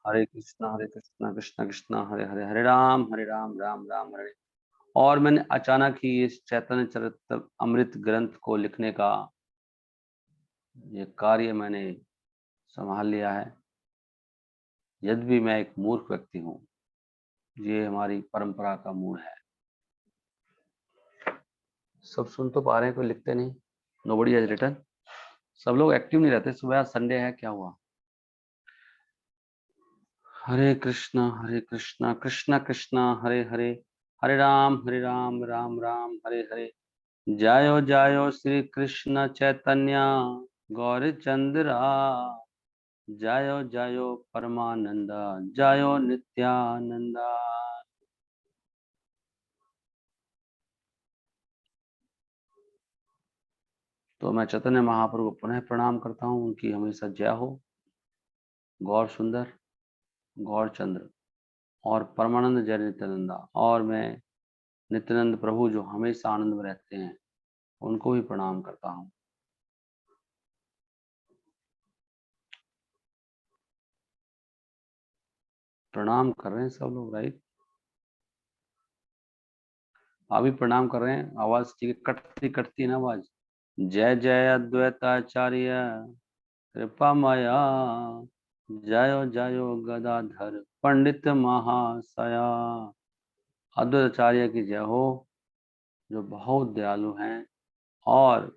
हरे कृष्णा कृष्णा कृष्णा हरे हरे, हरे राम राम राम हरे। और मैंने अचानक ही इस चैतन्य चरित्र अमृत ग्रंथ को लिखने का ये कार्य मैंने संभाल लिया है। यद्यपि मैं एक मूर्ख व्यक्ति हूँ, ये हमारी परंपरा का मूल है। सब सुन तो पा रहे हैं, कोई लिखते नहीं। Nobody has written. सब लोग एक्टिव नहीं रहते। सुबह संडे है, क्या हुआ? हरे कृष्णा कृष्णा कृष्णा हरे हरे, हरे राम राम राम हरे हरे। जायो जायो श्री कृष्ण चैतन्य गौर चंद्रा, जायो जायो परमानंदा, जायो नित्यानंदा। तो मैं चैतन्य महाप्रभु को पुनः प्रणाम करता हूँ। उनकी हमेशा जय हो। गौर सुंदर, गौर चंद्र और परमानंद जय नित्यानंदा। और मैं नित्यानंद प्रभु जो हमेशा आनंद में रहते हैं, उनको भी प्रणाम करता हूँ। प्रणाम कर रहे हैं सब लोग, राइट? अभी प्रणाम कर रहे हैं। आवाज ठीक है? कटती कटती ना आवाज? जय जय अद्वैताचार्य कृपा मया, जयो जयो गदाधर पंडित महाशया। अद्वैताचार्य की जय हो, जो बहुत दयालु हैं। और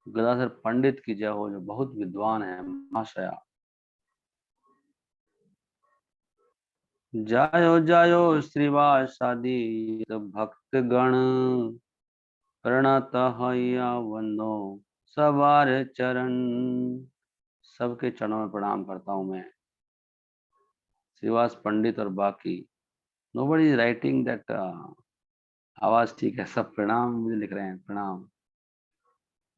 गदाधर पंडित की जय हो, जो बहुत विद्वान है, महाशया। जायो जायो श्रीवासादि भक्त गण, प्रणत हैया वंदो सवार चरण। सबके चरणों में प्रणाम करता हूं मैं, श्रीवास पंडित और बाकी। Nobody is writing that. आवाज ठीक है, सब प्रणाम मुझे लिख रहे हैं। प्रणाम।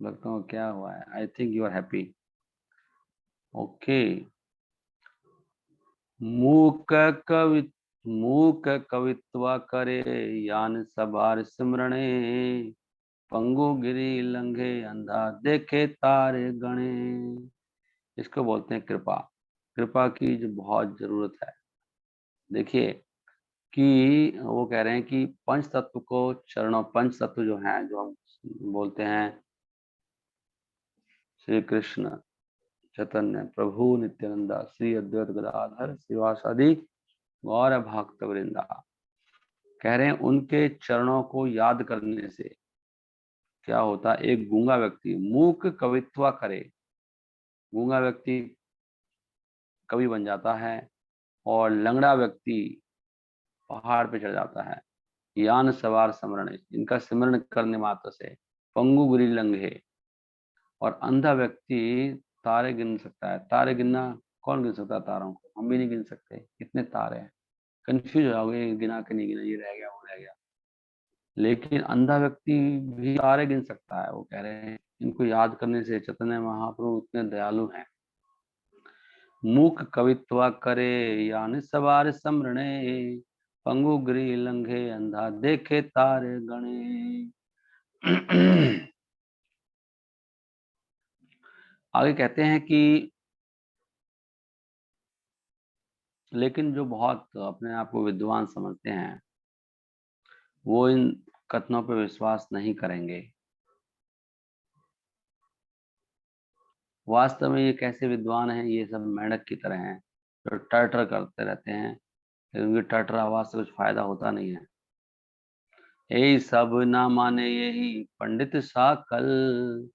लगता हूँ क्या हुआ है? I think you are happy. Okay. मूक कवि मूक कवित्वा करे, यान सबार सिमरणे, पंगु गिरी लंघे अंधा देखे तारे गणे। इसको बोलते हैं कृपा। कृपा की जो बहुत जरूरत है। देखिए कि वो कह रहे हैं कि पंच तत्व को चरणों, पंच तत्व जो हैं, जो हम बोलते हैं, श्री कृष्ण चैतन्य प्रभु नित्यानंदा श्री अद्वैत गदाधर श्रीवासादि गौर भक्त वृंदा, कह रहे हैं उनके चरणों को याद करने से क्या होता है? एक गूंगा व्यक्ति मूक कवित्वा करे, गूंगा व्यक्ति कवि बन जाता है। और लंगड़ा व्यक्ति पहाड़ पे चढ़ जाता है। यान सवार स्मरण, इनका स्मरण करने मात्र से पंगु गिरी लंघे। और अंधा व्यक्ति तारे गिन सकता है। तारे गिनना, कौन गिन सकता है तारों को? हम भी नहीं गिन सकते। कितने तारे हैं? कंफ्यूज हो जाओगे, गिना के नहीं गिना, ये रह गया वो रह गया। लेकिन अंधा व्यक्ति भी तारे गिन सकता है। वो कह रहे हैं इनको याद करने से चैतन्य महाप्रभु इतने दयालु हैं। मूक कवित्वा करे, यानी सवार समरणे, पंगु गिरी लंघे अंधा देखे तारे गणे। आगे कहते हैं कि लेकिन जो बहुत अपने आप को विद्वान समझते हैं, वो इन कथनों पर विश्वास नहीं करेंगे। वास्तव में ये कैसे विद्वान हैं? ये सब मेंढक की तरह हैं, जो टर्टर करते रहते हैं, लेकिन उनकी टर्टर आवाज से कुछ फायदा होता नहीं है। यही सब ना माने यही पंडित साकल,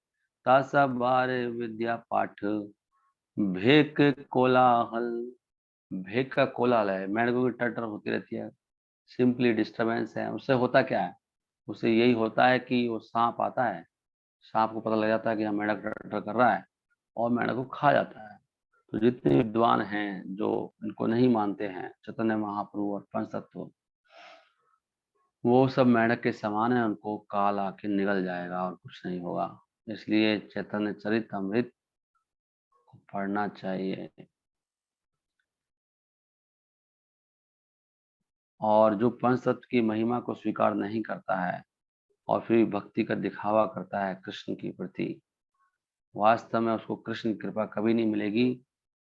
तासा बार विद्या पाठ भेक कोलाहल। भेक का कोलाहल है, मेंढकों की टर्टर होती रहती है। सिंपली डिस्टरबेंस है। उससे होता क्या है? उससे यही होता है कि वो सांप आता है, सांप को पता लग जाता है कि हाँ मेंढक टर्टर कर रहा है, और मेंढक को खा जाता है। तो जितने विद्वान हैं जो इनको नहीं मानते हैं, चैतन्य महाप्रभु और पंच तत्व, वो सब मेंढक के समान है। उनको काल आके निगल जाएगा और कुछ नहीं होगा। इसलिए चैतन्य चरितमृत को पढ़ना चाहिए। और जो पंच तत्व की महिमा को स्वीकार नहीं करता है और फिर भक्ति का दिखावा करता है कृष्ण की प्रति, वास्तव में उसको कृष्ण की कृपा कभी नहीं मिलेगी।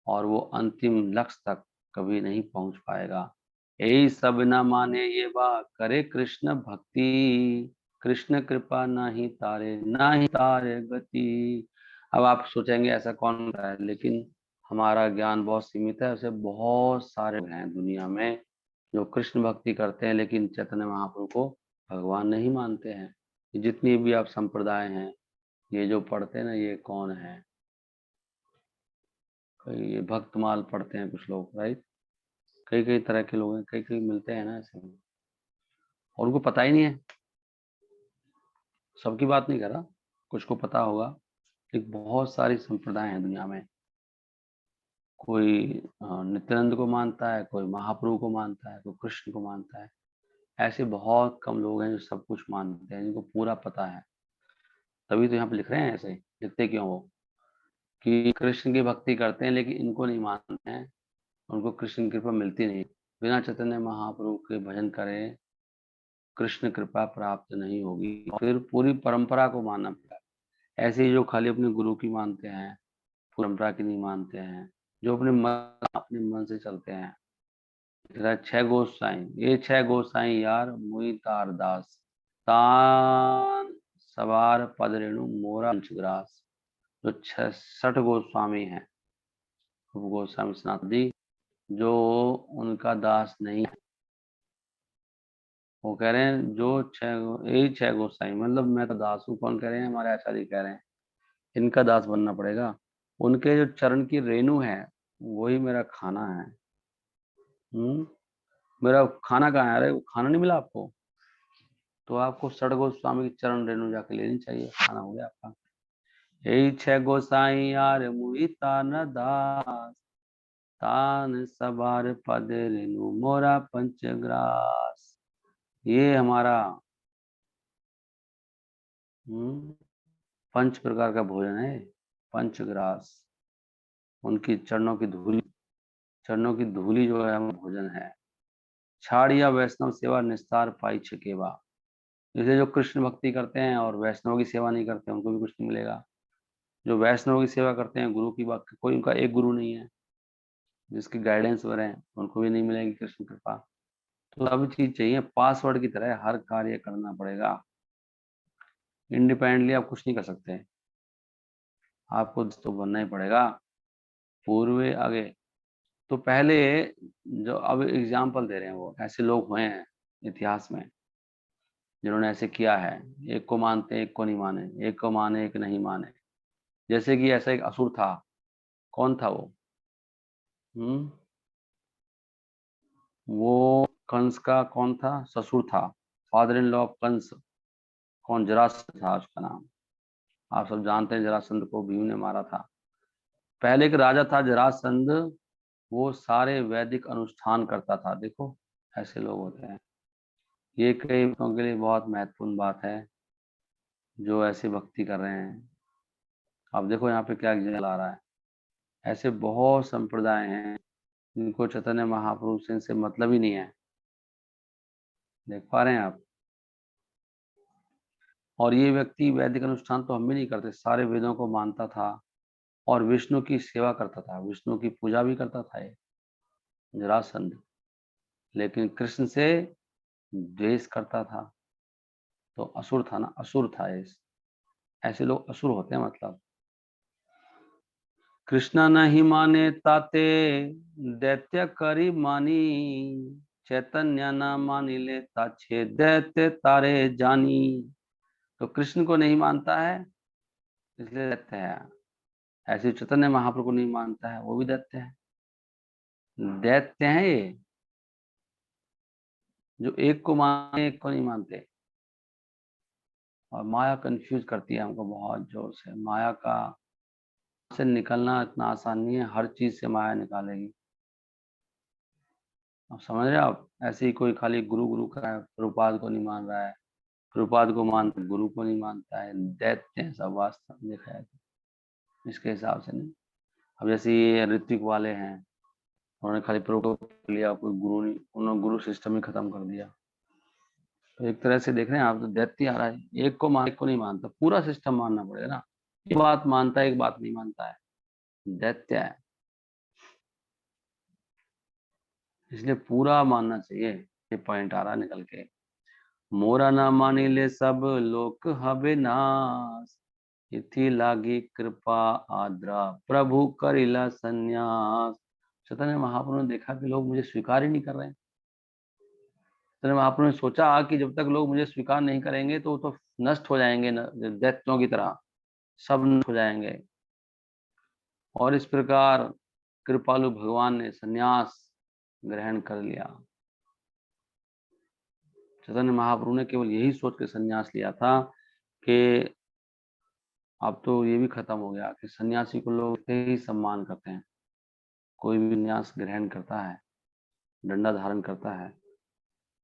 और वो अंतिम लक्ष्य तक कभी नहीं पहुंच पाएगा। यही सब न माने ये बात, करे कृष्ण भक्ति, कृष्ण कृपा नाही तारे, नाही तारे गति। अब आप सोचेंगे ऐसा कौन होता है, लेकिन हमारा ज्ञान बहुत सीमित है। ऐसे बहुत सारे हैं दुनिया में जो कृष्ण भक्ति करते हैं लेकिन चैतन्य महाप्रभु को भगवान नहीं मानते हैं। जितनी भी आप संप्रदाय हैं, ये जो पढ़ते हैं ना, ये कौन है, कोई ये भक्तमाल पढ़ते हैं कुछ लोग, राइट। कई कई तरह के लोग हैं, कई कई मिलते हैं ना ऐसे, और उनको पता ही नहीं है। सबकी बात नहीं कर रहा, कुछ को पता होगा, लेकिन बहुत सारी संप्रदाय हैं दुनिया में। कोई नित्यानंद को मानता है, कोई महाप्रभु को मानता है, कोई कृष्ण को मानता है। ऐसे बहुत कम लोग हैं जो सब कुछ मानते हैं, जिनको पूरा पता है। तभी तो यहाँ पे लिख रहे हैं, ऐसे लिखते क्यों हो कि कृष्ण की भक्ति करते हैं लेकिन इनको नहीं मानते हैं, उनको कृष्ण की कृपा मिलती नहीं। बिना चैतन्य महाप्रभु के भजन करें, कृष्ण कृपा प्राप्त नहीं होगी, फिर पूरी परंपरा को मानना पड़ेगा। ऐसे ही जो खाली अपने गुरु की मानते हैं, परंपरा की नहीं मानते हैं, जो अपने मन से चलते हैं। छह गोसाई, ये छह गोसाई यार मुई तार दास, तान सवार पद रेणु मोरा पंचग्रास। जो 66 गोस्वामी हैं, गोस्वामी सनातन जी, जो उनका दास नहीं है, वो कह रहे हैं जो यही छह गोसाई, मतलब मैं तो दास हूँ, कौन कह रहे हैं, हमारे आचार्य कह रहे हैं इनका दास बनना पड़ेगा। उनके जो चरण की रेणु है वही मेरा खाना है। मेरा खाना कहाँ है? अरे खाना नहीं मिला आपको, तो आपको षड गोस्वामी की चरण रेणु जाके लेनी चाहिए, खाना हो गया आपका। यही छह गोसाई यार मुई तान दास, तान सबार पद रेणु मोरा पंचग्रास। ये हमारा पंच प्रकार का भोजन है, पंचग्रास। उनकी चरणों की धूली जो है हमारा भोजन है। छाड़िया वैष्णव सेवा निस्तार पाई छिकेवा। जैसे जो कृष्ण भक्ति करते हैं और वैष्णव की सेवा नहीं करते, उनको भी कुछ नहीं मिलेगा। जो वैष्णव की सेवा करते हैं, गुरु की बात, कोई उनका एक गुरु नहीं है जिसकी गाइडेंस में रहे, उनको भी नहीं मिलेगी कृष्ण कृपा। तो सब चीज चाहिए, पासवर्ड की तरह हर कार्य करना पड़ेगा। इंडिपेंडेंटली आप कुछ नहीं कर सकते, आपको तो बनना ही पड़ेगा पूर्वे आगे। तो पहले जो अब एग्जाम्पल दे रहे हैं, वो ऐसे लोग हुए हैं इतिहास में जिन्होंने ऐसे किया है। एक को मानते एक को नहीं माने, एक को माने एक नहीं माने। जैसे कि ऐसा एक असुर था, कौन था वो? हम्म वो कंस का कौन था? ससुर था, father in law of Kansa. कौन? जरासंध था उसका नाम। आप सब जानते हैं जरासंध को भीम ने मारा था। पहले एक राजा था जरासंध, वो सारे वैदिक अनुष्ठान करता था। देखो ऐसे लोग होते हैं। ये कई लोगों के लिए बहुत महत्वपूर्ण बात है जो ऐसी भक्ति कर रहे हैं। अब देखो यहाँ पे क्या एग्जाम्पल आ रहा है। ऐसे बहुत संप्रदाय हैं जिनको चैतन्य महाप्रभु से मतलब ही नहीं है। देख पा रहे हैं आप? और ये व्यक्ति वैदिक अनुष्ठान तो हम भी नहीं करते, सारे वेदों को मानता था और विष्णु की सेवा करता था, विष्णु की पूजा भी करता था ये जरासंध। लेकिन कृष्ण से द्वेष करता था, तो असुर था ना, असुर था ये। ऐसे लोग असुर होते हैं मतलब। कृष्णा नहीं माने ताते दैत्य करी मानी, चैतन्य न मानी ले ताछे दैत्य तारे जानी। तो कृष्ण को नहीं मानता है इसलिए दैत्य है। ऐसे चैतन्य महाप्रभु को नहीं मानता है, वो भी दैत्य है। दैत्य हैं ये, जो एक को माने एक को नहीं मानते। और माया कंफ्यूज करती है हमको बहुत जोर से। माया का से निकलना इतना आसान नहीं है, हर चीज से माया निकालेगी। आप समझ रहे हो? आप ऐसे ही कोई खाली गुरु गुरु का है, प्रभुपाद को नहीं मान रहा है, प्रभुपाद को मानता गुरु को नहीं मानता है, दैत्य हैं सब वास्तव में देखा है तो। इसके हिसाब से नहीं। अब जैसे ये ऋत्विक वाले हैं, उन्होंने खाली प्रभु को पकड़ लिया, कोई गुरु नहीं, उन्होंने गुरु सिस्टम ही खत्म कर दिया। तो एक तरह से देख रहे हैं आप, तो दैत्य आ रहा है। एक को मान, एक को नहीं मानता, पूरा सिस्टम मानना पड़ेगा ना। एक बात मानता है, एक बात नहीं मानता है, दैत्य है। इसलिए पूरा मानना चाहिए। ये पॉइंट आ रहा है निकल के, मोरा ना मानी ले सब लोक हवे नाश, इथी लागी कृपा आद्रा प्रभु करिला संन्यास। चैतन्य महाप्रभु ने देखा कि लोग मुझे स्वीकार ही नहीं कर रहे हैं। चैतन्य महाप्रभु ने सोचा कि जब तक लोग मुझे स्वीकार नहीं करेंगे तो नष्ट हो जाएंगे, दैत्यों की तरह सब नष्ट हो जाएंगे। और इस प्रकार कृपालु भगवान ने संन्यास ग्रहण कर लिया। चैतन्य महाप्रभु ने केवल यही सोच के संन्यास लिया था कि अब तो ये भी खत्म हो गया कि सन्यासी को लोग इतने ही सम्मान करते हैं। कोई भी संन्यास ग्रहण करता है, डंडा धारण करता है,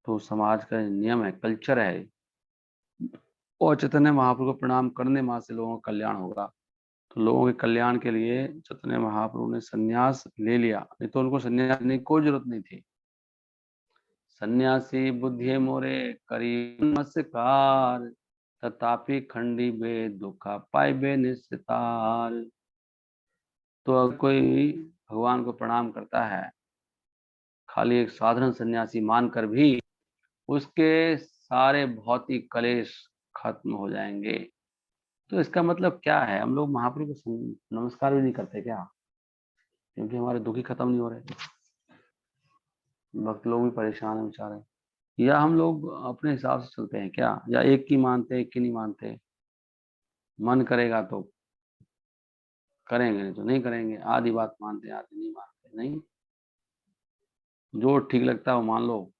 तो समाज का नियम है, कल्चर है, और चैतन्य महाप्रभु को प्रणाम करने मात्र से लोगों का कल्याण होगा। तो लोगों के कल्याण के लिए चैतन्य महाप्रभु ने सन्यास ले लिया, नहीं तो उनको सन्यास लेने की कोई जरूरत नहीं थी। सन्यासी बुद्धि मोरे करी नमस्कार, तथापि खंडी बे दुखा पाई बे निस्तार। तो अगर कोई भगवान को प्रणाम करता है खाली एक साधारण सन्यासी मानकर भी, उसके सारे भौतिक कलेश खत्म हो जाएंगे। तो इसका मतलब क्या है, हम लोग महाप्रभु को नमस्कार भी नहीं करते क्या, क्योंकि हमारे दुख ही खत्म नहीं हो रहे। भक्त लोग भी परेशान है बेचारे। या हम लोग अपने हिसाब से चलते हैं क्या, या एक की मानते एक की नहीं मानते। मन करेगा तो करेंगे, नहीं तो नहीं करेंगे। आधी बात मानते हैं, आधी नहीं मानते। नहीं, जो ठीक लगता है वो मान लो,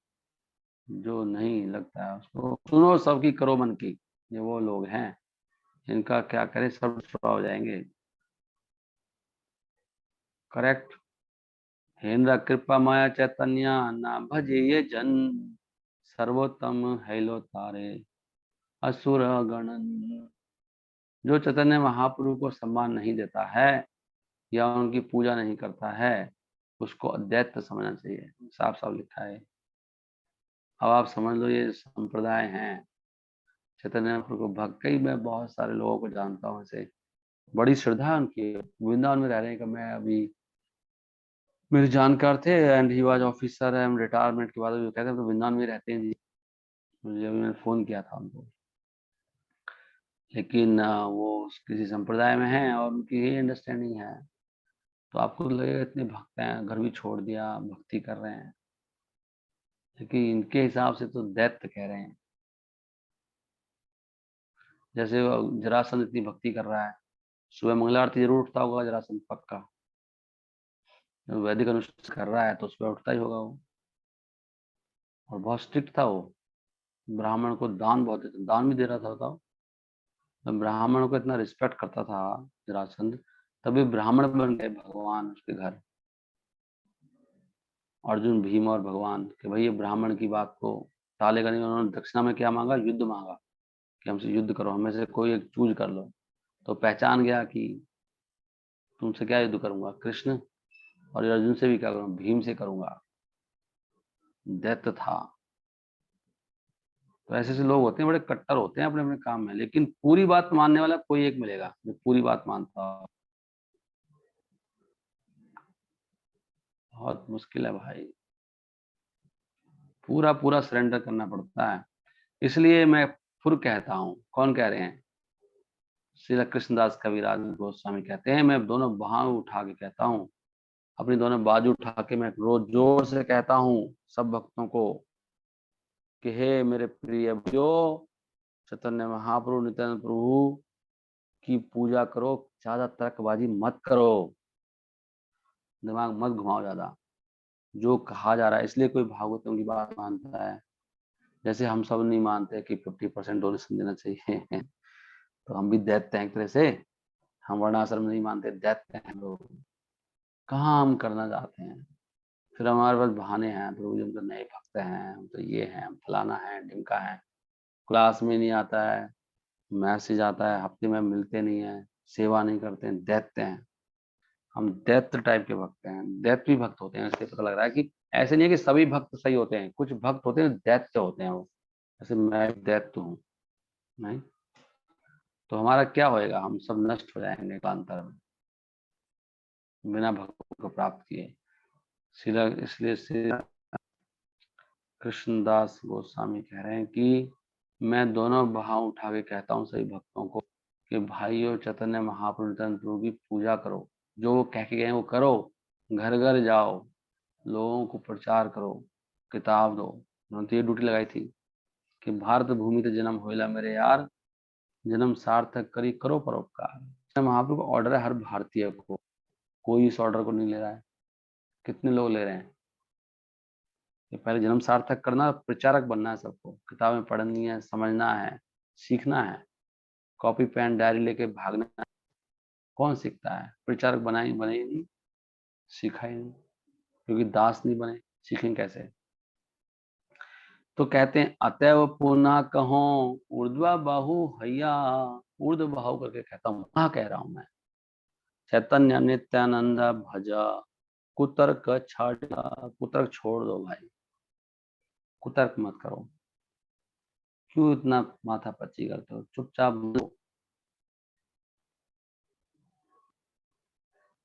जो नहीं लगता है उसको सुनो। सबकी करो मन की। ये वो लोग हैं इनका क्या करें, सब छुड़ा हो जाएंगे। करेक्ट। हेन्द्र कृपा माया चैतन्य ना भजे ये जन, सर्वोत्तम हैलो तारे असुर गणन। जो चैतन्य महाप्रभु को सम्मान नहीं देता है या उनकी पूजा नहीं करता है, उसको अद्वैत समझना चाहिए। साफ साफ लिखा है। अब आप समझ लो, ये संप्रदाय हैं चैतन्य महाप्रभु को भक्त। कई मैं बहुत सारे लोगों को जानता हूँ ऐसे, बड़ी श्रद्धा है उनकी, वृंदावन में रह रहे हैं। कि मैं अभी मेरे जानकार थे and he was officer and retirement के बाद वो कहते हैं तो वृंदावन में रहते हैं जी। मुझे अभी मैंने फोन किया था उनको, लेकिन वो किसी संप्रदाय में हैं और उनकी यही अंडरस्टैंडिंग है। तो आपको तो लगेगा इतने भक्त हैं, घर भी छोड़ दिया, भक्ति कर रहे हैं, लेकिन इनके हिसाब से तो दैत्य कह रहे हैं। जैसे जरासंध इतनी भक्ति कर रहा है, सुबह मंगला आरती जरूर उठता होगा जरासंध, पक्का। वैदिक अनुष्ठान कर रहा है तो सुबह उठता ही होगा वो। और बहुत स्ट्रिक्ट था वो, ब्राह्मण को दान बहुत देता, दान भी दे रहा था, बताओ। ब्राह्मण को इतना रिस्पेक्ट करता था जरासंध, तभी ब्राह्मण बन गए भगवान उसके घर, अर्जुन भीम और भगवान। कि भाई ये ब्राह्मण की बात को टालेगा नहीं। उन्होंने दक्षिणा में क्या मांगा, युद्ध मांगा कि हमसे युद्ध करो, हमें से कोई एक चूज कर लो। तो पहचान गया कि तुमसे क्या युद्ध करूंगा, कृष्ण, और अर्जुन से भी क्या करूंगा, भीम से करूंगा। दैत्य था। तो ऐसे ऐसे लोग होते हैं, बड़े कट्टर होते हैं अपने अपने काम में, लेकिन पूरी बात मानने वाला कोई एक मिलेगा जो पूरी बात मानता हो। बहुत मुश्किल है भाई, पूरा पूरा सरेंडर करना पड़ता है। इसलिए मैं फिर कहता हूँ, कौन कह रहे हैं, श्री कृष्णदास कविराज गोस्वामी कहते हैं, मैं दोनों बाहों उठा के कहता हूँ, अपनी दोनों बाजू उठा के मैं रोज जोर से कहता हूँ सब भक्तों को कि हे मेरे प्रिय भक्तों, चैतन्य महाप्रभु नित्यानंद प्रभु की पूजा करो, ज्यादा तर्कबाजी मत करो, दिमाग मत घुमाओ ज्यादा। जो कहा जा रहा है, इसलिए कोई भागवतों की बात मानता है। जैसे हम सब नहीं मानते कि 50% डोनेशन देना चाहिए तो हम भी दैत्य हैं एक तरह से। हम वर्णाश्रम नहीं मानते, दैत्य हैं लोग। कहाँ हम करना चाहते हैं, फिर हमारे पास बहाने हैं, प्रभु जी हम तो नए भक्त हैं, हम तो ये हैं, हम फलाना है, ढिमका है। क्लास में नहीं आता है, मैसेज आता है, हफ्ते में मिलते नहीं है, सेवा नहीं करते हैं, दैत्य हैं। हम दैत्य टाइप के भक्त हैं। दैत्य भी भक्त होते हैं, इससे पता लग रहा है कि ऐसे नहीं है कि सभी भक्त सही होते हैं, कुछ भक्त होते हैं दैत्य होते हैं वो। जैसे मैं दैत्य हूँ, नहीं तो हमारा क्या होएगा, हम सब नष्ट हो जाएंगे कालांतर में, बिना भगवान को प्राप्त किए। सीधा इसलिए कृष्णदास गोस्वामी कह रहे हैं कि मैं दोनों भाव उठा के कहता हूँ सभी भक्तों को कि भाइयों, चैतन्य महाप्रभु नित्यानंद प्रभु की पूजा करो, जो वो कह के गए वो करो, घर घर जाओ, लोगों को प्रचार करो, किताब दो। उन्होंने तो ये ड्यूटी लगाई थी कि भारत भूमि ते जन्म होइला मेरे यार, जन्म सार्थक करी करो परोपकार। महाप्रभु का ऑर्डर है हर भारतीय को, कोई इस ऑर्डर को नहीं ले रहा है। कितने लोग ले रहे हैं? कि पहले जन्म सार्थक करना, प्रचारक बनना है, सबको किताबें पढ़नी है, समझना है, सीखना है, कॉपी पेन डायरी लेके भागना है। कौन सीखता है? प्रचारक बने ही नहीं, सीखा ही नहीं, क्योंकि दास नहीं बने, सीखें कैसे? तो कहते हैं अतएव पुनः कहो ऊर्ध्वा बाहु हैया, ऊर्ध्व बाहु करके कहता हूँ, कहा कह रहा हूं मैं, चैतन्य नित्यानंद भजा, कुतर्क छाड़, कुतर्क छोड़ दो भाई, कुतर्क मत करो। क्यों इतना माथा पच्ची करते हो? चुपचाप बोलो।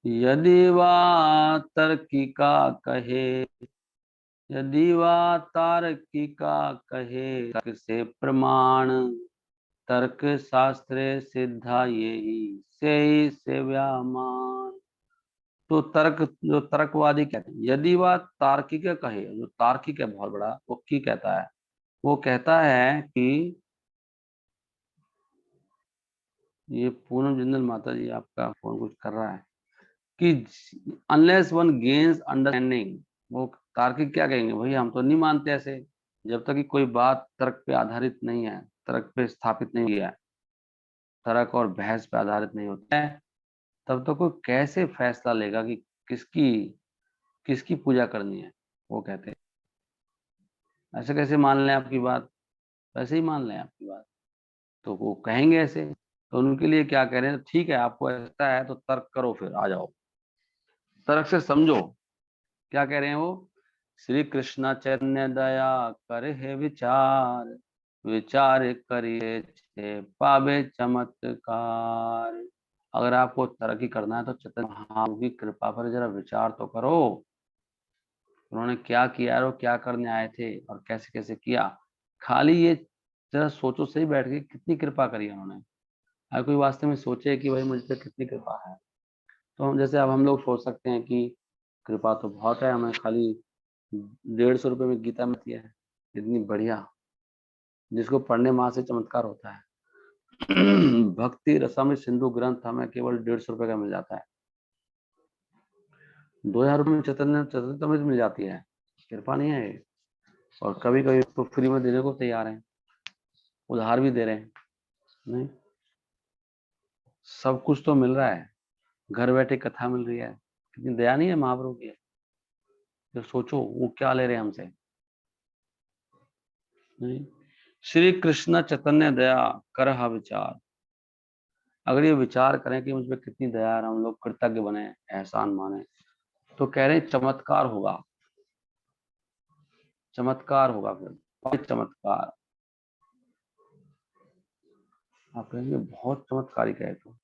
यदि वा तर्किका कहे, यदि वा तार्किका कहे, तर्क से प्रमाण, तर्क शास्त्रे सिद्धा यही से सेव्यामान। तो तर्क, जो तर्कवादी कहते हैं, यदि वह तार्किक कहे, जो तार्किक है बहुत बड़ा, वो की कहता है, वो कहता है कि ये पूनम जिंदल माता जी, आपका फोन कुछ कर रहा है, कि अनलेस वन गेन्स अंडरस्टैंडिंग, वो तार्किक क्या कहेंगे, भाई हम तो नहीं मानते ऐसे, जब तक कि कोई बात तर्क पे आधारित नहीं है, तर्क पे स्थापित नहीं है, तर्क और बहस पे आधारित नहीं होता है, तब तक कोई कैसे फैसला लेगा कि किसकी किसकी पूजा करनी है? वो कहते हैं ऐसे कैसे मान लें आपकी बात, वैसे ही मान लें आपकी बात, तो वो कहेंगे ऐसे। तो उनके लिए क्या कह रहे हैं, ठीक है आपको ऐसा है तो तर्क करो, फिर आ जाओ, तर्क से समझो। क्या कह रहे हैं वो? श्री कृष्ण चैतन्य दया कर है विचार, विचार करिए छे पावे चमत्कार। अगर आपको तरक्की करना है तो चैतन्य महाप्रभु की कृपा पर जरा विचार तो करो, उन्होंने क्या किया और वो क्या करने आए थे और कैसे कैसे किया। खाली ये जरा सोचो सही बैठ के, कितनी कृपा करी उन्होंने। अगर कोई वास्तव में सोचे कि भाई मुझ पे कितनी कृपा है, तो जैसे अब हम लोग सोच सकते हैं कि कृपा तो बहुत है, हमें खाली 150 रुपए में गीता मिलती है, इतनी बढ़िया, जिसको पढ़ने माँ से चमत्कार होता है। भक्ति रसामृत सिंधु ग्रंथ हमें केवल 150 रुपए का मिल जाता है, 2000 रुपए में चैतन्य चैतन्य मिल जाती है। कृपा नहीं है ये? और कभी कभी तो फ्री में देने को तैयार हैं, उधार भी दे रहे हैं। नहीं, सब कुछ तो मिल रहा है, घर बैठे कथा मिल रही है, कितनी दया नहीं है महाप्रभु की? जो सोचो वो क्या ले रहे हैं हमसे। नहीं, श्री कृष्ण चैतन्य दया करह विचार। अगर ये विचार करें कि मुझ पे कितनी दया है, हम लोग कृतज्ञ बने, एहसान माने, तो कह रहे हैं चमत्कार होगा, चमत्कार होगा, फिर चमत्कार। आप कहेंगे बहुत चमत्कारी कहे तो।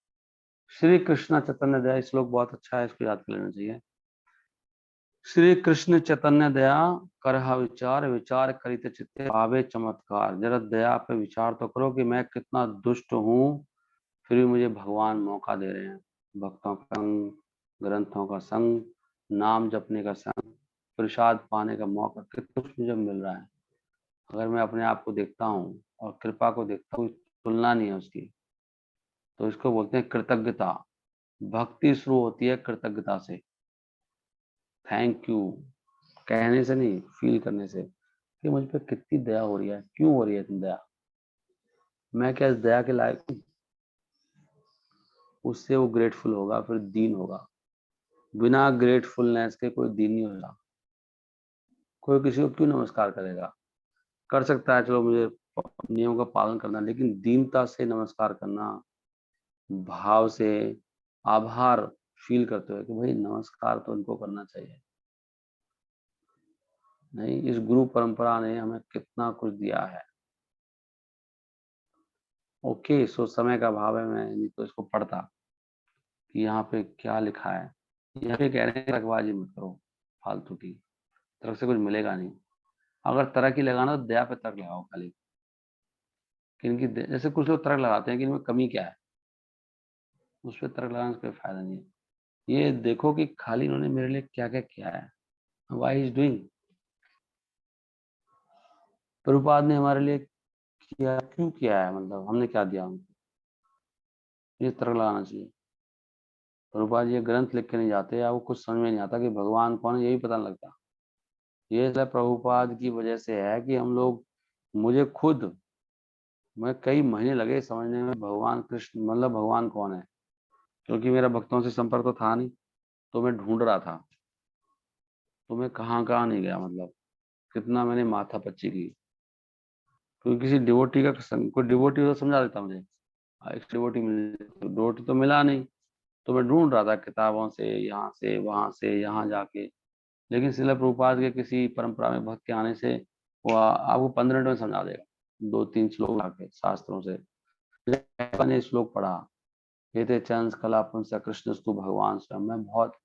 श्री कृष्ण चैतन्य दया, श्लोक बहुत अच्छा है, इसको याद कर लेना चाहिए। श्री कृष्ण चैतन्य दया करहा विचार, विचार करित चित्ते पावे चमत्कार। जरा दया पे विचार तो करो कि मैं कितना दुष्ट हूँ, फिर भी मुझे भगवान मौका दे रहे हैं। भक्तों का संग, ग्रंथों का संग, नाम जपने का संग, प्रसाद पाने का मौका, कितना कुछ मुझे मिल रहा है। अगर मैं अपने आप को देखता हूँ और कृपा को देखता हूँ, तुलना नहीं है उसकी। तो इसको बोलते हैं कृतज्ञता। भक्ति शुरू होती है कृतज्ञता से, थैंक यू कहने से नहीं, फील करने से कि मुझ पे कितनी दया हो रही है, क्यों हो रही है इतनी दया, मैं क्या इस दया के लायक हूँ? उससे वो ग्रेटफुल होगा, फिर दीन होगा। बिना ग्रेटफुलनेस के कोई दीन नहीं होगा। कोई किसी को क्यों नमस्कार करेगा? कर सकता है, चलो मुझे नियमों का पालन करना, लेकिन दीनता से नमस्कार करना, भाव से, आभार फील करते हुए कि भाई नमस्कार तो इनको करना चाहिए। नहीं, इस गुरु परंपरा ने हमें कितना कुछ दिया है। ओके, सो समय का अभाव है, मैं नहीं तो इसको पढ़ता कि यहाँ पे क्या लिखा है। यहाँ पे कह रहे हैं रखबाजी मत करो फालतू की, तरफ से कुछ मिलेगा नहीं। अगर तरक ही लगाना तो दया पे तरक लगाओ खाली, कि इनकी जैसे कुछ लोग तरक लगाते हैं कि इनमें कमी क्या है, उस पर तरक लगाने से कोई फायदा नहीं है। ये देखो कि खाली इन्होंने मेरे लिए क्या क्या किया है, व्हाई इज डूइंग। प्रभुपाद ने हमारे लिए किया, क्यों किया है, मतलब हमने क्या दिया उनको, ये तरक लगाना चाहिए। प्रभुपाद ये ग्रंथ लिख के नहीं जाते, या वो कुछ समझ में नहीं आता कि भगवान कौन है, यही पता नहीं लगता। ये सब प्रभुपाद की वजह से है कि हम लोग, मुझे खुद, मैं कई महीने लगे समझने में भगवान कृष्ण मतलब भगवान कौन है, क्योंकि मेरा भक्तों से संपर्क तो था नहीं, तो मैं ढूंढ रहा था। तो मैं कहाँ कहाँ नहीं गया, मतलब कितना मैंने माथा पच्ची की, क्योंकि किसी डिवोटी का कोई डिवोटी हो तो समझा देता मुझे। एक डिवोटी मिल, डिवोटी तो मिला नहीं, तो मैं ढूंढ रहा था किताबों से वहां से यहाँ जाके। लेकिन श्रील प्रभुपाद के किसी परंपरा में भक्त के आने से वो आपको 15 मिनट में समझा देगा, 2-3 श्लोक आके शास्त्रों से। मैंने श्लोक पढ़ा, ये थे चंद कला पुंस कृष्णस्तु भगवान स्वयं, मैं बहुत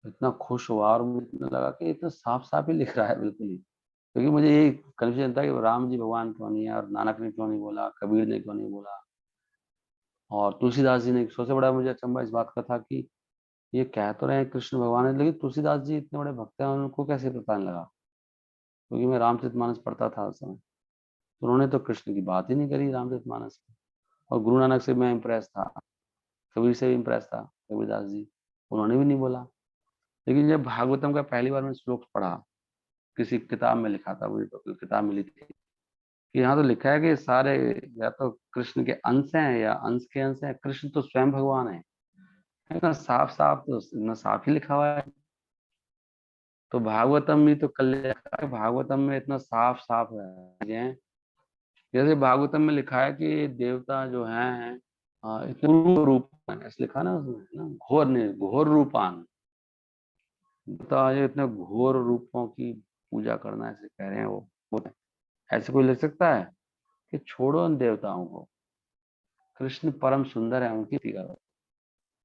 इतना खुश हुआ, और मुझे लगा कि इतना साफ साफ ही लिख रहा है बिल्कुल ही। क्योंकि मुझे ये कन्फ्यूजन था कि राम जी भगवान क्यों नहीं है, और नानक ने क्यों नहीं बोला, कबीर ने क्यों नहीं बोला, और तुलसीदास जी ने। सबसे बड़ा मुझे अचंभा इस बात का था कि ये कह तो रहे हैं कृष्ण भगवान है, लेकिन तुलसीदास जी इतने बड़े भक्त हैं, उनको कैसे पता नहीं लगा, क्योंकि मैं रामचरितमानस पढ़ता था उस समय। तो उन्होंने तो कृष्ण की बात ही नहीं करी रामचरितमानस में। और गुरु नानक से मैं इम्प्रेस था, कबीर से भी इम्प्रेस था, कबीरदास जी, उन्होंने भी नहीं बोला। लेकिन जब भागवतम का पहली बार मैंने श्लोक पढ़ा, किसी किताब में लिखा था, मुझे तो किताब मिली थी, कि यहाँ तो लिखा है कि सारे या तो कृष्ण के अंश हैं या अंश के अंश हैं, कृष्ण तो स्वयं भगवान है। इतना साफ साफ, तो इतना साफ ही लिखा हुआ है। तो भागवतम में तो कल लिखा है, भागवतम में इतना साफ साफ है, जैसे भागवतम में लिखा है कि देवता जो हैं इतने घोर रूप हैं, ऐसे लिखा ना उसमें, ना घोर नहीं, घोर रूपान। देवता ये इतने घोर रूपों की पूजा करना, ऐसे कह रहे हैं वो ऐसे कोई लिख सकता है कि छोड़ो उन देवताओं को, कृष्ण परम सुंदर है, उनकी स्तुति करो।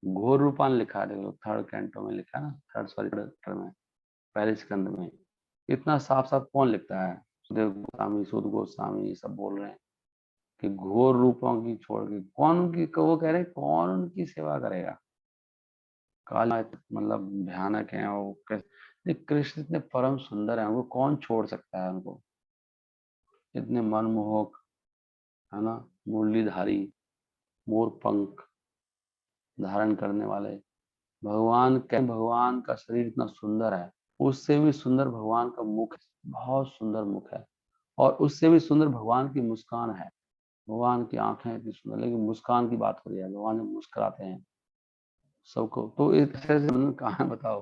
घोर रूपान लिखा है, देखो थर्ड कैंटो में लिखा है ना, थर्ड सॉरी थर्ड में, पहले स्कंद में। इतना साफ साफ कौन लिखता है, सुखदेव गोस्वामी, सुध गोस्वामी सब बोल रहे हैं कि घोर रूपों की छोड़ के कौन उनकी, वो कह रहे हैं कौन उनकी सेवा करेगा, काल मतलब भयानक है वो कैसे। कृष्ण इतने परम सुंदर है, वो कौन छोड़ सकता है उनको, इतने मनमोहक, है ना, मुरलीधारी, मोर पंख धारण करने वाले भगवान, भगवान का शरीर इतना सुंदर है, उससे भी सुंदर भगवान का मुख है, बहुत सुंदर मुख है। और उससे भी सुंदर भगवान की मुस्कान है, भगवान की आंखें इतनी सुंदर, लेकिन मुस्कान की बात हो रही है, भगवान जब मुस्कुराते हैं सबको, तो ऐसे ऐसे बंधन कहाँ है बताओ,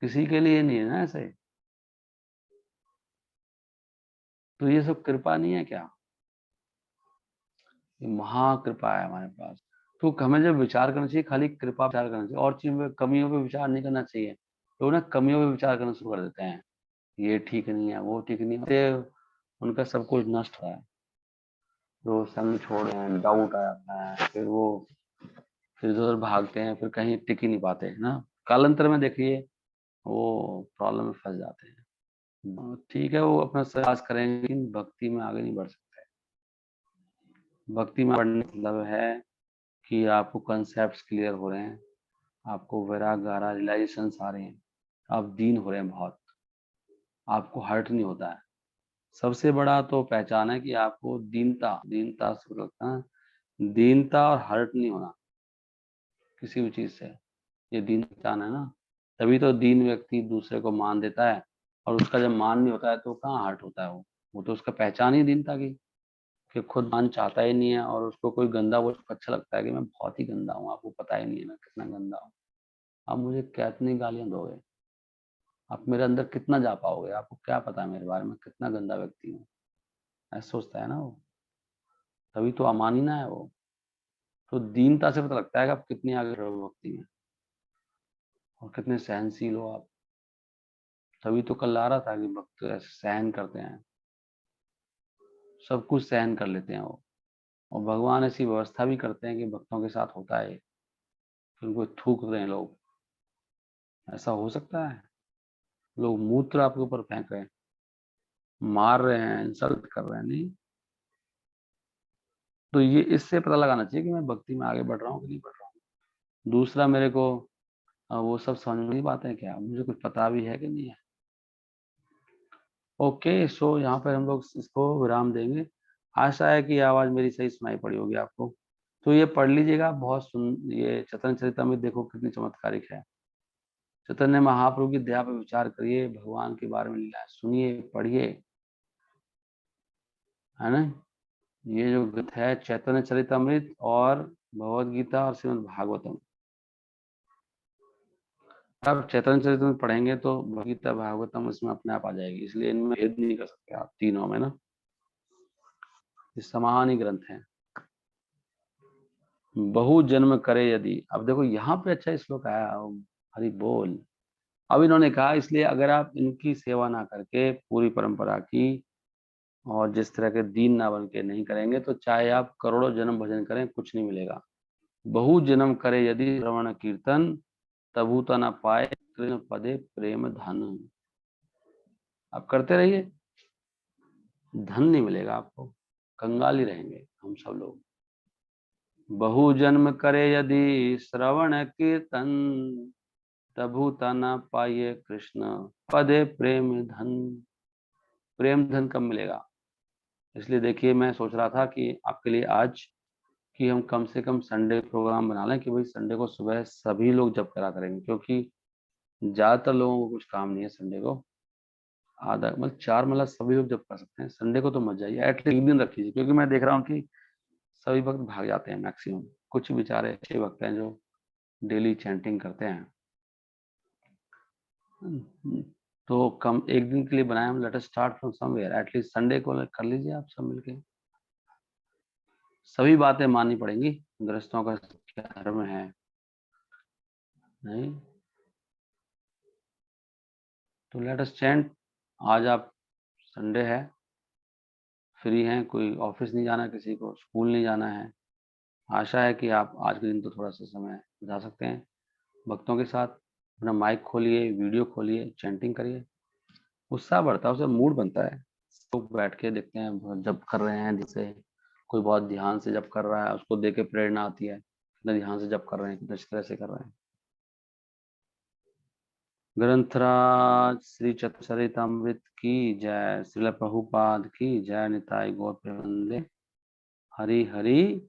किसी के लिए नहीं है ना ऐसे। तो ये सब कृपा नहीं है क्या, ये महाकृपा है हमारे पास। तो हमें जब विचार करना चाहिए, खाली कृपा विचार करना चाहिए, और चीज में कमियों पे विचार नहीं करना चाहिए। लोग ना कमियों पे विचार करना शुरू कर देते हैं, ये ठीक नहीं है, वो ठीक नहीं है, उनका सब कुछ नष्ट हो रहा है। तो संग छोड़ रहे हैं, डाउट आ जाता है, फिर वो फिर इधर उधर भागते हैं, फिर कहीं टिक ही नहीं पाते हैं ना, कालांतर में देखिए वो प्रॉब्लम में फंस जाते हैं। ठीक है, वो अपना प्रयास करेंगे, लेकिन भक्ति में आगे नहीं बढ़ सकते। भक्ति में बढ़ने का मतलब है कि आपको कंसेप्ट क्लियर हो रहे हैं, आपको वैराग्य आ रहा है, रियलाइजेशन आ रहे हैं, आप दीन हो रहे हैं बहुत, आपको हर्ट नहीं होता है। सबसे बड़ा तो पहचान है कि आपको दीनता, दीनता से लगता है, दीनता और हर्ट नहीं होना किसी भी चीज से, ये दीन पहचान है ना। तभी तो दीन व्यक्ति दूसरे को मान देता है, और उसका जब मान नहीं होता है तो कहाँ हर्ट होता है वो तो उसका पहचान ही दीनता की, कि खुद मान चाहता ही नहीं है, और उसको कोई गंदा वो उसको अच्छा लगता है कि मैं बहुत ही गंदा हूँ, आपको पता ही नहीं है मैं कितना गंदा हूँ, आप मुझे कितनी गालियां दोगे, आप मेरे अंदर कितना जा पाओगे, आपको क्या पता है मेरे बारे में कितना गंदा व्यक्ति हूँ, ऐसा सोचता है ना वो। तभी तो अमानी ना है वो। तो दीनता से पता लगता है कि आप कितनी आगे रहो भक्ति में, और कितने सहनशील हो आप। तभी तो कल आ रहा था कि भक्त ऐसे सहन करते हैं, सब कुछ सहन कर लेते हैं वो, और भगवान ऐसी व्यवस्था भी करते हैं कि भक्तों के साथ होता है, फिर उनको थूक रहे हैं लोग, ऐसा हो सकता है, लोग मूत्र आपके ऊपर फेंक रहे हैं, मार रहे हैं, इंसल्ट कर रहे हैं, नहीं। तो ये इससे पता लगाना चाहिए कि मैं भक्ति में आगे बढ़ रहा हूँ कि नहीं बढ़ रहा हूँ। दूसरा, मेरे को वो सब समझ में नहीं पाते हैं क्या, मुझे कुछ पता भी है कि नहीं है। ओके, सो यहाँ पर हम लोग इसको विराम देंगे। आशा है कि आवाज मेरी सही सुनाई पड़ी होगी आपको। तो ये पढ़ लीजिएगा, बहुत सुन, ये चैतन्य चरितमृत देखो कितनी चमत्कारिक है। चैतन्य महाप्रभु की दया पर विचार करिए, भगवान के बारे में लीला सुनिए, पढ़िए, है ना। ये जो ग्रंथ है चैतन्य चरितमृत और भगवद गीता और श्रीमद् भागवतम। आप चैतन्य चरितमृत पढ़ेंगे तो भगवद गीता भागवतम इसमें अपने आप आ जाएगी, इसलिए इनमें भेद नहीं कर सकते आप तीनों में ना, ये समान ही ग्रंथ है। बहु जन्म करे यदि, अब देखो यहाँ पे अच्छा श्लोक आया, हरि बोल। अब इन्होंने कहा, इसलिए अगर आप इनकी सेवा ना करके पूरी परंपरा की और जिस तरह के दीन ना बन के नहीं करेंगे, तो चाहे आप करोड़ों जन्म भजन करें कुछ नहीं मिलेगा। बहु जन्म करे यदि श्रवण कीर्तन, तबु तो न पाए कृष्ण पदे प्रेम धन। आप करते रहिए, धन नहीं मिलेगा आपको, कंगाल ही रहेंगे हम सब लोग। बहु जन्म करे यदि श्रवण कीर्तन, तबु तना पाइये कृष्ण पदे प्रेम धन। प्रेम धन कब मिलेगा? इसलिए देखिए, मैं सोच रहा था कि आपके लिए आज कि हम कम से कम संडे प्रोग्राम बना लें कि भाई संडे को सुबह सभी लोग जब करा करेंगे, क्योंकि ज्यादातर लोगों को कुछ काम नहीं है संडे को। आधा मतलब चार, मतलब सभी लोग जब कर सकते हैं संडे को, तो मत जाइए, एटलीस्ट एक दिन रख लीजिए, क्योंकि मैं देख रहा हूँ कि सभी भक्त भाग जाते हैं मैक्सिमम। कुछ बेचारे अच्छे भक्त हैं जो डेली चैंटिंग करते हैं। तो कम एक दिन के लिए बनाए हम, let us start from somewhere, at least Sunday को कर लीजिए आप सब मिलके। सभी बातें माननी पड़ेंगी, गृहस्थों का धर्म है, नहीं। तो लेट अस चैंट। आज आप संडे है, फ्री हैं, कोई ऑफिस नहीं जाना, किसी को स्कूल नहीं जाना है। आशा है कि आप आज के दिन तो थोड़ा सा समय बिता सकते हैं भक्तों के साथ। अपना माइक खोलिए, वीडियो खोलिए, चैंटिंग करिए, उत्साह बढ़ता है, उससे मूड बनता है। तो बैठ के देखते हैं जब कर रहे हैं, जैसे कोई बहुत ध्यान से जब कर रहा है, उसको देख के प्रेरणा आती है, कितना ध्यान से जब कर रहे हैं, कितने अच्छी तरह से कर रहे हैं। ग्रंथराज श्री चरितमृत की जय, श्रील प्रभुपाद की जय, निताई गौर प्रेमानंदे। हरि हरि